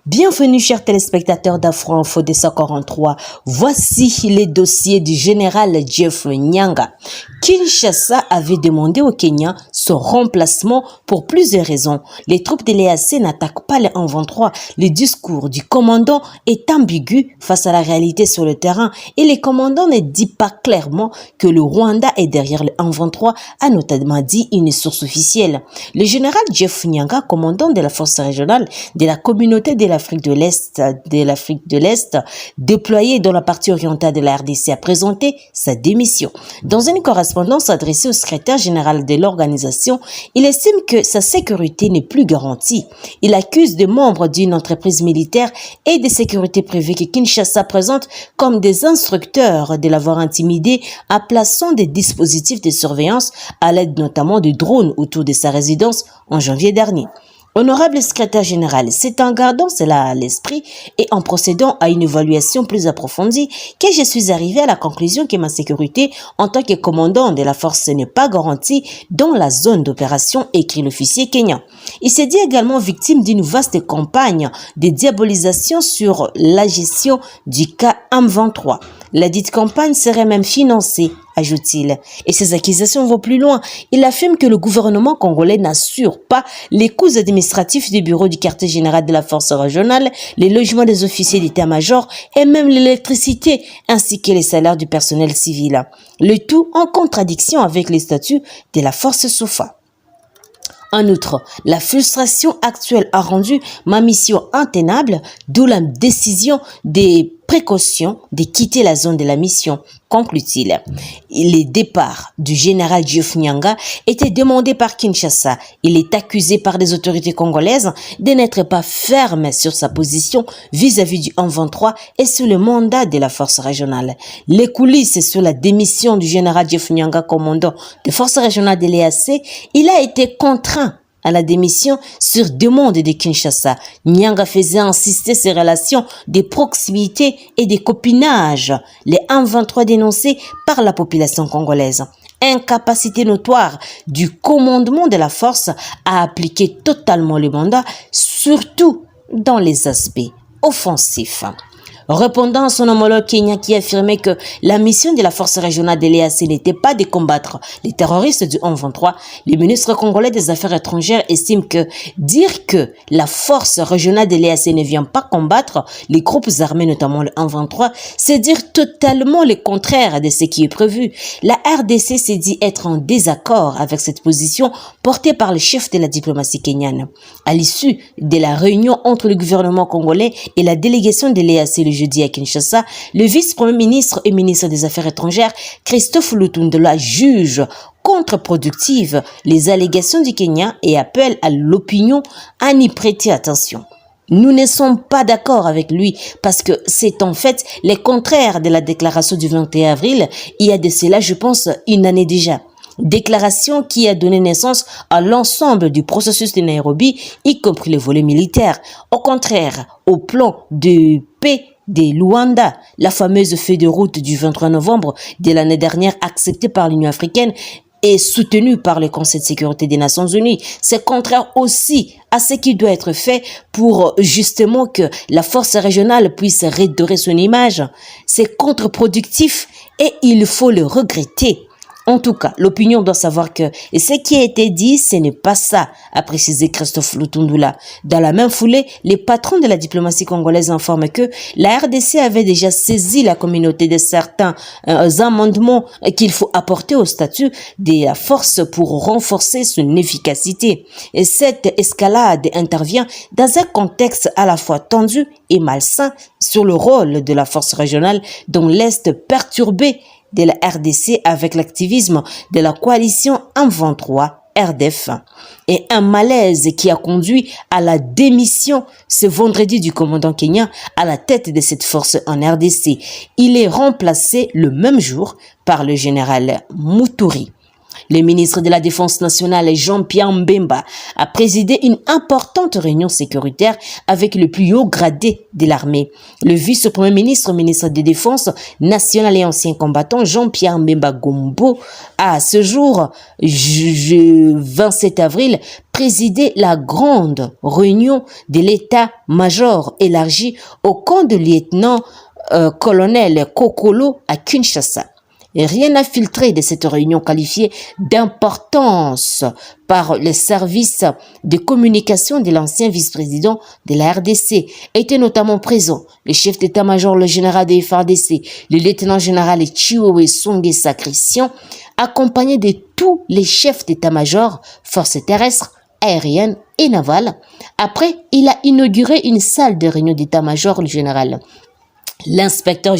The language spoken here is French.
Bienvenue chers téléspectateurs d'Afro-Info 243. Voici les dossiers du général Jeff Nyanga. Kinshasa avait demandé au Kenya son remplacement pour plusieurs raisons. Les troupes de l'EAC n'attaquent pas les 1-23. Le discours du commandant est ambigu face à la réalité sur le terrain et le commandant ne dit pas clairement que le Rwanda est derrière le 1-23, a notamment dit une source officielle. Le général Jeff Nyanga, commandant de la force régionale de la communauté de l'Afrique de l'Est, déployé dans la partie orientale de la RDC, a présenté sa démission. Dans une correspondance adressée au secrétaire général de l'organisation, il estime que sa sécurité n'est plus garantie. Il accuse des membres d'une entreprise militaire et de sécurité privée que Kinshasa présente comme des instructeurs de l'avoir intimidé en plaçant des dispositifs de surveillance à l'aide notamment de drones autour de sa résidence en janvier dernier. Honorable secrétaire général, c'est en gardant cela à l'esprit et en procédant à une évaluation plus approfondie que je suis arrivé à la conclusion que ma sécurité en tant que commandant de la force n'est pas garantie dans la zone d'opération, écrit l'officier kenyan. Il s'est dit également victime d'une vaste campagne de diabolisation sur la gestion du cas M23. La dite campagne serait même financée, ajoute-t-il. Et ces accusations vont plus loin. Il affirme que le gouvernement congolais n'assure pas les coûts administratifs du bureau du quartier général de la force régionale, les logements des officiers d'état-major et même l'électricité, ainsi que les salaires du personnel civil. Le tout en contradiction avec les statuts de la force SOFA. En outre, la frustration actuelle a rendu ma mission intenable, d'où la décision des précautions de quitter la zone de la mission, conclut-il. Le départ du général Jeff Nyanga était demandé par Kinshasa. Il est accusé par les autorités congolaises de n'être pas ferme sur sa position vis-à-vis du 1-23 et sous le mandat de la force régionale. Les coulisses sur la démission du général Jeff Nyanga, commandant de force régionale de l'EAC, il a été contraint à la démission sur demande de Kinshasa. Nyanga faisait insister ses relations de proximité et de copinage, les 1-23 dénoncés par la population congolaise. Incapacité notoire du commandement de la force à appliquer totalement le mandat, surtout dans les aspects offensifs. Répondant à son homologue kenyan qui affirmait que la mission de la force régionale de l'EAC n'était pas de combattre les terroristes du 1-23, le ministre congolais des Affaires étrangères estime que dire que la force régionale de l'EAC ne vient pas combattre les groupes armés, notamment le 1-23, c'est dire totalement le contraire de ce qui est prévu. La RDC s'est dit être en désaccord avec cette position portée par le chef de la diplomatie kenyane. À l'issue de la réunion entre le gouvernement congolais et la délégation de l'EAC le jeudi à Kinshasa, le vice-premier ministre et ministre des Affaires étrangères, Christophe Lutundula, juge contre-productives les allégations du Kenya et appelle à l'opinion à n'y prêter attention. Nous ne sommes pas d'accord avec lui parce que c'est en fait le contraire de la déclaration du 21 avril, il y a de cela, je pense, une année déjà. Déclaration qui a donné naissance à l'ensemble du processus de Nairobi, y compris le volet militaire. Au contraire, au plan de paix de Luanda, la fameuse feuille de route du 23 novembre de l'année dernière acceptée par l'Union africaine et soutenue par le Conseil de sécurité des Nations Unies. C'est contraire aussi à ce qui doit être fait pour justement que la force régionale puisse redorer son image. C'est contre-productif et il faut le regretter. En tout cas, l'opinion doit savoir que et ce qui a été dit, ce n'est pas ça, a précisé Christophe Lutundula. Dans la même foulée, les patrons de la diplomatie congolaise informent que la RDC avait déjà saisi la communauté de certains amendements qu'il faut apporter au statut de la force pour renforcer son efficacité. Et cette escalade intervient dans un contexte à la fois tendu et malsain sur le rôle de la force régionale dans l'Est perturbé de la RDC avec l'activisme de la coalition M23 RDF et un malaise qui a conduit à la démission ce vendredi du commandant kenyan à la tête de cette force en RDC. Il est remplacé le même jour par le général Muturi. Le ministre de la Défense nationale, Jean-Pierre Mbemba, a présidé une importante réunion sécuritaire avec le plus haut gradé de l'armée. Le vice-premier ministre, ministre de Défense nationale et ancien combattant, Jean-Pierre Mbemba Gombo, a ce jour, 27 avril, présidé la grande réunion de l'état-major élargi au camp de lieutenant-colonel Kokolo à Kinshasa. Et rien n'a filtré de cette réunion qualifiée d'importance par les services de communication de l'ancien vice-président de la RDC. Étaient notamment présents le chef d'état-major, le général de FARDC, le lieutenant-général Chiwewe Songesa Christian, accompagné de tous les chefs d'état-major, forces terrestres, aériennes et navales. Après, il a inauguré une salle de réunion d'état-major, le général. L'inspecteur